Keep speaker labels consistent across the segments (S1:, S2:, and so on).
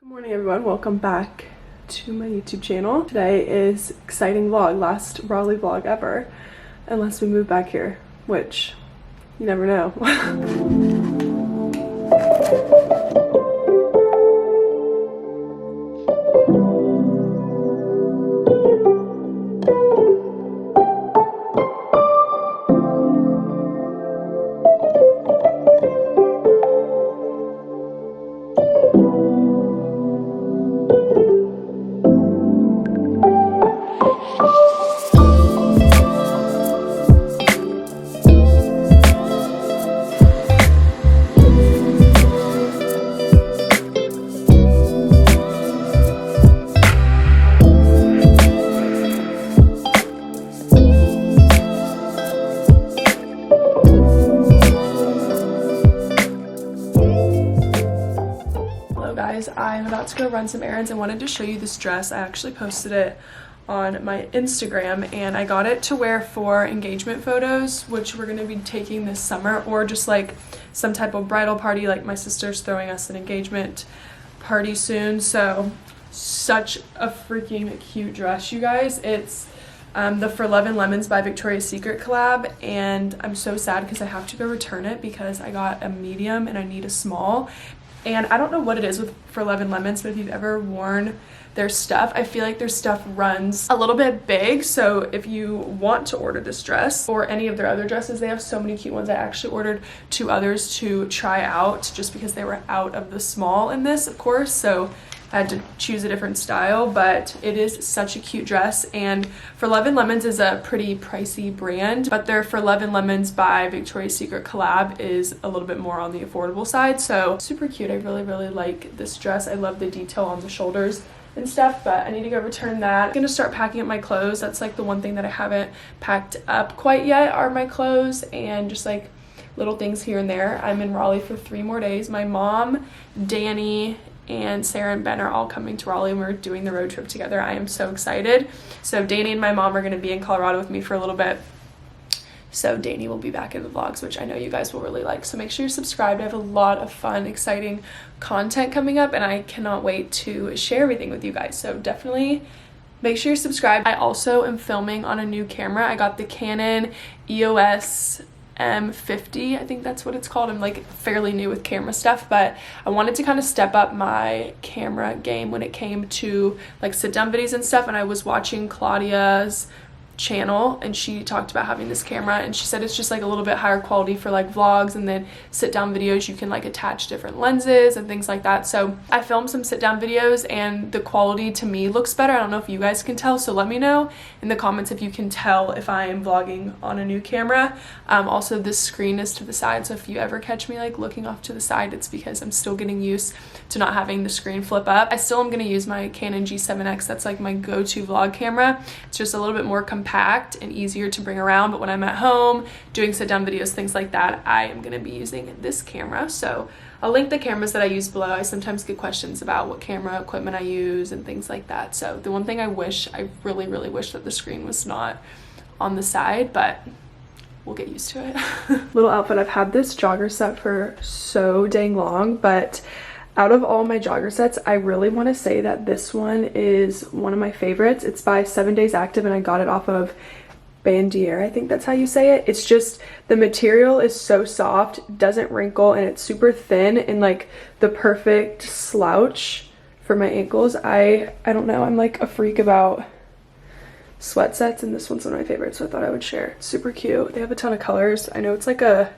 S1: Good morning everyone, welcome back to my YouTube channel. Today is exciting vlog, last Raleigh vlog ever, unless we move back here, which you never know. I'm about to go run some errands. I wanted to show you this dress. I actually posted it on my Instagram and I got it to wear for engagement photos, which we're going to be taking this summer, or just like some type of bridal party. Like my sister's throwing us an engagement party soon. So such a freaking cute dress, you guys. It's the For Love and Lemons by Victoria's Secret collab, and I'm so sad because I have to go return it because I got a medium and I need a small. And I don't know what it is with For Love and Lemons, but if you've ever worn their stuff, I feel like their stuff runs a little bit big. So if you want to order this dress or any of their other dresses, they have so many cute ones. I actually ordered 2 others to try out just because they were out of the small in this, of course. So I had to choose a different style, but it is such a cute dress. And For Love and Lemons is a pretty pricey brand, but their For Love and Lemons by Victoria's Secret collab is a little bit more on the affordable side. So super cute. I really like this dress. I love the detail on the shoulders and stuff, but I need to go return that. I'm gonna start packing up my clothes. That's like the one thing that I haven't packed up quite yet are my clothes, and just like little things here and there. I'm in Raleigh for 3 more days. My mom, Danny, and Sarah and Ben are all coming to Raleigh and we're doing the road trip together. I am so excited. So Danny and my mom are going to be in Colorado with me for a little bit. So Danny will be back in the vlogs, which I know you guys will really like. So make sure you're subscribed. I have a lot of fun, exciting content coming up and I cannot wait to share everything with you guys. So definitely make sure you're subscribed. I also am filming on a new camera. I got the Canon EOS M50, I think that's what it's called. I'm like fairly new with camera stuff, but I wanted to kind of step up my camera game when it came to like sit down videos and stuff. And I was watching Claudia's channel and she talked about having this camera and she said it's just like a little bit higher quality for like vlogs, and then sit down videos you can like attach different lenses and things like that. So I filmed some sit down videos and the quality to me looks better. I don't know if you guys can tell, so let me know in the comments if you can tell if I am vlogging on a new camera. Also this screen is to the side, so if you ever catch me like looking off to the side, it's because I'm still getting used to not having the screen flip up. I still am going to use my Canon G7X. That's like my go-to vlog camera. It's just a little bit more compact and easier to bring around, but when I'm at home doing sit down videos, things like that, I am going to be using this camera. So I'll link the cameras that I use below. I sometimes get questions about what camera equipment I use and things like that. So the one thing I really wish that the screen was not on the side, but we'll get used to it. Little outfit. I've had this jogger set for so dang long, but out of all my jogger sets, I really want to say that this one is one of my favorites. It's by 7 Days Active and I got it off of Bandier, I think that's how you say it. It's just, the material is so soft, doesn't wrinkle, and it's super thin and like the perfect slouch for my ankles. I don't know, I'm like a freak about sweat sets and this one's one of my favorites, so I thought I would share. It's super cute. They have a ton of colors. I know it's like I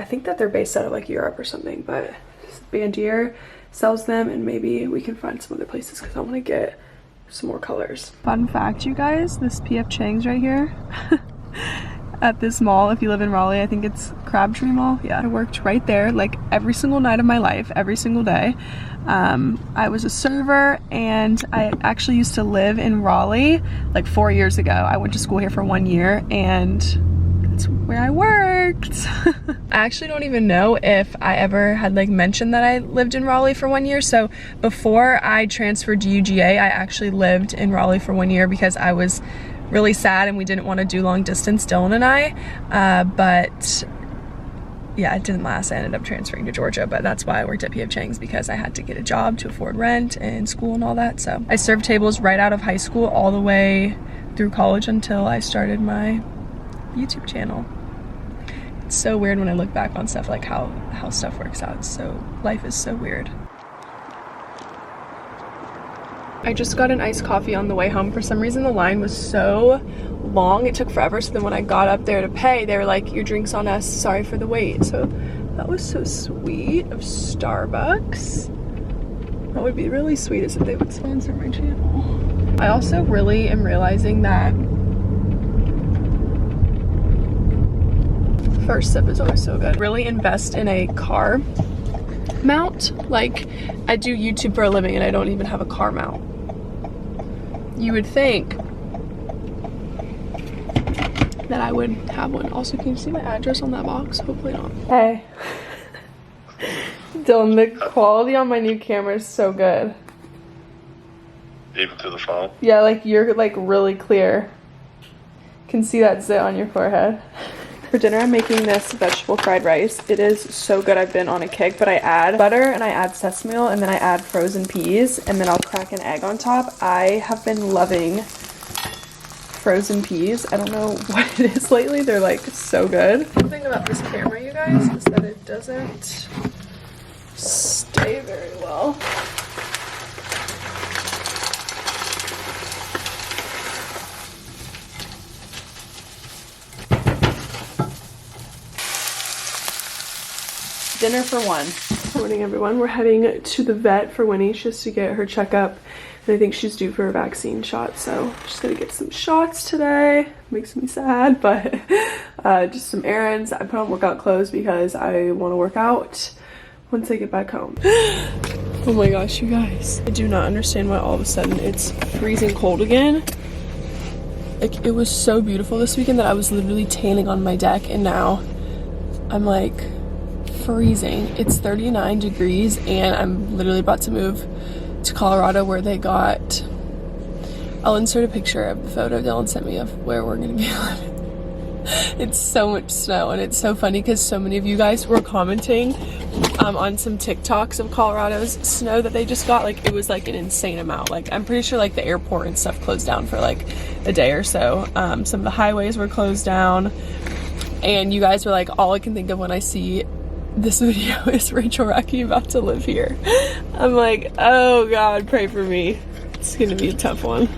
S1: think that they're based out of like Europe or something, but Bandier sells them and maybe we can find some other places because I want to get some more colors. Fun fact, you guys, this PF Chang's right here at this mall. If you live in Raleigh, I think it's Crabtree Mall. Yeah, I worked right there like every single night of my life, every single day. I was a server and I actually used to live in Raleigh like 4 years ago. I went to school here for 1 year and that's where I worked. I actually don't even know if I ever had like mentioned that I lived in Raleigh for 1 year. So before I transferred to UGA, I actually lived in Raleigh for 1 year because I was really sad and we didn't want to do long distance, Dylan and I. But yeah, it didn't last. I ended up transferring to Georgia, but that's why I worked at P.F. Chang's, because I had to get a job to afford rent and school and all that. So I served tables right out of high school all the way through college until I started my YouTube channel. It's so weird when I look back on stuff, like how stuff works out. So life is so weird. I just got an iced coffee on the way home. For some reason the line was so long, it took forever. So then when I got up there to pay, they were like, your drink's on us, sorry for the wait. So that was so sweet of Starbucks. What would be really sweet is if they would sponsor my channel. I also really am realizing that first sip is always so good. Really invest in a car mount. Like, I do YouTube for a living and I don't even have a car mount. You would think that I would have one. Also, can you see my address on that box? Hopefully not. Hey. Dylan, the quality on my new camera is so good.
S2: Even through the phone?
S1: Yeah, like you're like really clear. Can see that zit on your forehead. For dinner, I'm making this vegetable fried rice. It is so good. I've been on a kick, but I add butter and I add sesame oil and then I add frozen peas and then I'll crack an egg on top. I have been loving frozen peas. I don't know what it is lately. They're like so good. One thing about this camera, you guys, is that it doesn't stay very well. Dinner for one. Good morning, everyone. We're heading to the vet for Winnie just to get her checkup, and I think she's due for a vaccine shot, so she's gonna get some shots today. Makes me sad, but just some errands. I put on workout clothes because I want to work out once I get back home. Oh my gosh, you guys, I do not understand why all of a sudden it's freezing cold again. Like, it was so beautiful this weekend that I was literally tanning on my deck, and now I'm like freezing. It's 39 degrees and I'm literally about to move to Colorado where they got, I'll insert a picture of the photo Dylan sent me of where we're gonna be living. It's so much snow and it's so funny because so many of you guys were commenting on some TikToks of Colorado's snow that they just got. Like, it was like an insane amount. Like, I'm pretty sure like the airport and stuff closed down for like a day or so. Some of the highways were closed down and you guys were like, all I can think of when I see this video is Rachel Rackie about to live here. I'm like, oh God, pray for me. It's gonna be a tough one.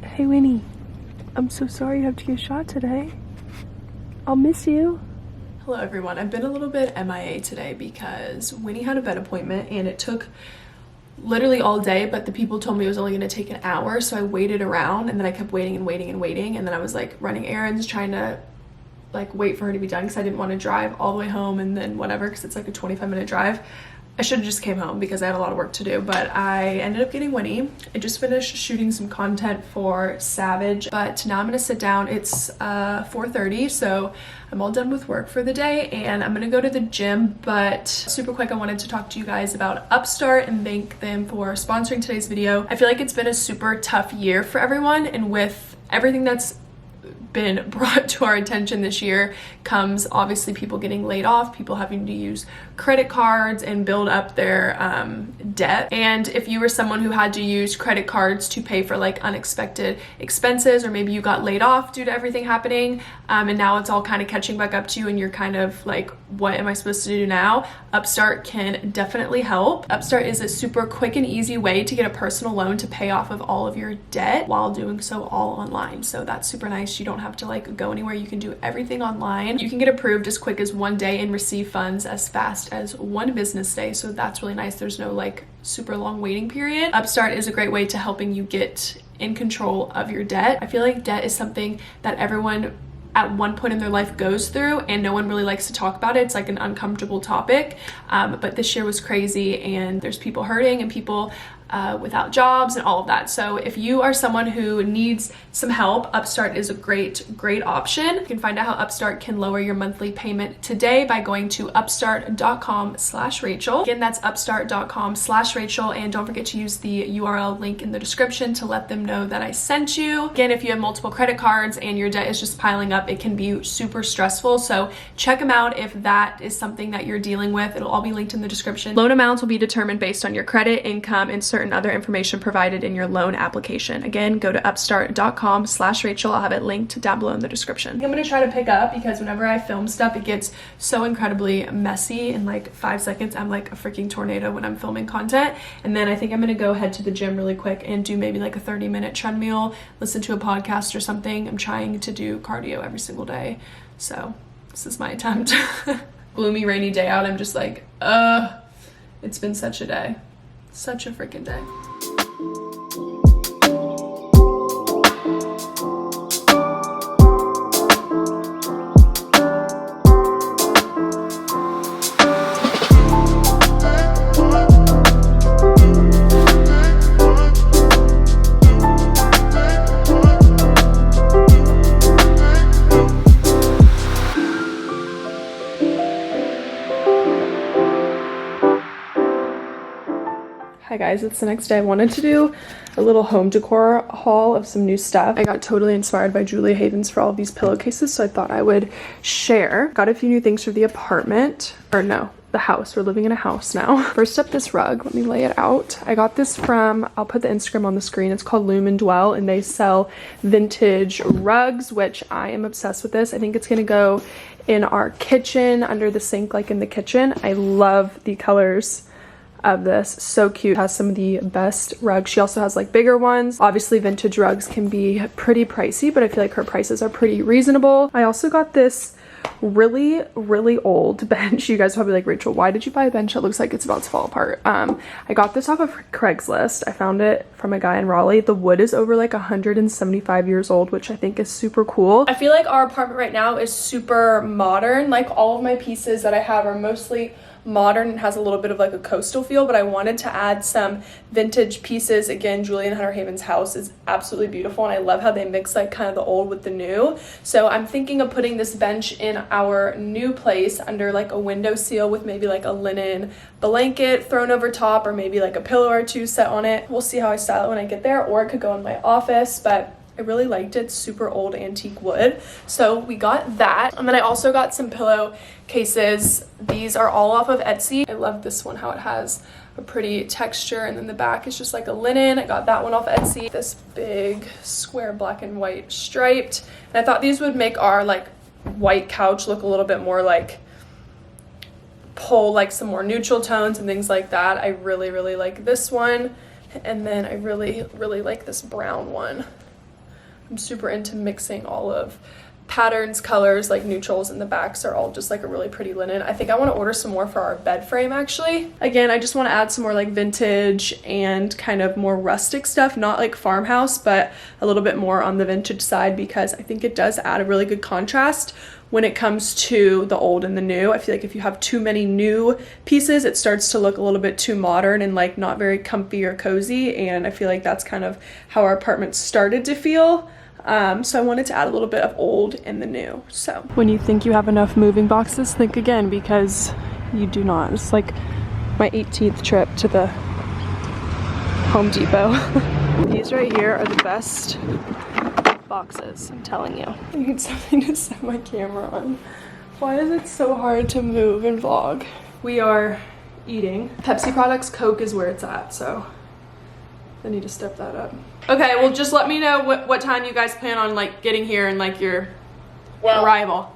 S1: Hey Winnie, I'm so sorry you have to get shot today. I'll miss you. Hello everyone, I've been a little bit MIA today because Winnie had a vet appointment and it took literally all day, but the people told me it was only gonna take an hour, so I waited around and then I kept waiting and waiting and waiting, and then I was like running errands trying to like wait for her to be done because I didn't want to drive all the way home and then whatever, because it's like a 25-minute drive. I should have just came home because I had a lot of work to do, but I ended up getting Winnie. I just finished shooting some content for Savage, but now I'm gonna sit down. It's 4:30, so I'm all done with work for the day and I'm gonna go to the gym. But super quick, I wanted to talk to you guys about Upstart and thank them for sponsoring today's video. I feel like it's been a super tough year for everyone, and with everything that's been brought to our attention this year comes obviously people getting laid off, people having to use credit cards and build up their debt. And if you were someone who had to use credit cards to pay for like unexpected expenses, or maybe you got laid off due to everything happening, and now it's all kind of catching back up to you and you're kind of like, what am I supposed to do now? Upstart can definitely help. Upstart is a super quick and easy way to get a personal loan to pay off of all of your debt while doing so all online. So that's super nice. You don't have to like go anywhere. You can do everything online. You can get approved as quick as one day and receive funds as fast as one business day. So that's really nice. There's no like super long waiting period. Upstart is a great way to helping you get in control of your debt. I feel like debt is something that everyone at one point in their life goes through and no one really likes to talk about it. It's like an uncomfortable topic, but this year was crazy and there's people hurting and people without jobs and all of that. So if you are someone who needs some help, Upstart is a great option. You can find out how Upstart can lower your monthly payment today by going to upstart.com/Rachel. Again, that's upstart.com/Rachel, and don't forget to use the URL link in the description to let them know that I sent you. Again, if you have multiple credit cards and your debt is just piling up, it can be super stressful. So check them out if that is something that you're dealing with. It'll all be linked in the description. Loan amounts will be determined based on your credit, income, and certain other information provided in your loan application. Again, go to upstart.com/Rachel. I'll have it linked down below in the description. I'm gonna try to pick up because whenever I film stuff, it gets so incredibly messy. In like 5 seconds, I'm like a freaking tornado when I'm filming content. And then I think I'm gonna go head to the gym really quick and do maybe like a 30-minute treadmill, listen to a podcast or something. I'm trying to do cardio every single day. So this is my attempt. Gloomy, rainy day out. I'm just like, it's been such a day. Such a freaking day. Hi guys, it's the next day. I wanted to do a little home decor haul of some new stuff. I got totally inspired by Julia Havens for all of these pillowcases, so I thought I would share. Got a few new things for the apartment, or no, the house. We're living in a house now. First up, this rug. Let me lay it out. I got this from, I'll put the Instagram on the screen. It's called Loom and Dwell, and they sell vintage rugs, which I am obsessed with this. I think it's gonna go in our kitchen, under the sink, like in the kitchen. I love the colors of this. So cute. Has some of the best rugs. She also has like bigger ones. Obviously vintage rugs can be pretty pricey, but I feel like her prices are pretty reasonable. I also got this really old bench. You guys are probably like, Rachel, why did you buy a bench that looks like it's about to fall apart? I got this off of Craigslist. I found it from a guy in Raleigh. The wood is over like 175 years old, which I think is super cool. I feel like our apartment right now is super modern. Like all of my pieces that I have are mostly modern and has a little bit of like a coastal feel, but I wanted to add some vintage pieces. Again, Julian Hunter Haven's house is absolutely beautiful, and I love how they mix like kind of the old with the new. So I'm thinking of putting this bench in our new place under like a windowsill with maybe like a linen blanket thrown over top, or maybe like a pillow or two set on it. We'll see how I style it when I get there, or it could go in my office, but I really liked it. Super old antique wood. So we got that. And then I also got some pillow cases. These are all off of Etsy. I love this one, how it has a pretty texture, and then the back is just like a linen. I got that one off Etsy. This big square black and white striped. And I thought these would make our like white couch look a little bit more like pull like some more neutral tones and things like that. I really like this one. And then I really like this brown one. I'm super into mixing all of patterns, colors, like neutrals, and the backs are all just like a really pretty linen. I think I want to order some more for our bed frame actually. Again, I just want to add some more like vintage and kind of more rustic stuff, not like farmhouse, but a little bit more on the vintage side, because I think it does add a really good contrast when it comes to the old and the new. I feel like if you have too many new pieces, it starts to look a little bit too modern and like not very comfy or cozy, and I feel like that's kind of how our apartment started to feel. So I wanted to add a little bit of old and the new. So when you think you have enough moving boxes, think again, because you do not. It's like my 18th trip to the Home Depot. These right here are the best boxes, I'm telling you. I need something to set my camera on. Why is it so hard to move and vlog? We are eating. Pepsi products, Coke is where it's at, so I need to step that up. Okay, well just let me know what time you guys plan on like getting here and like your arrival.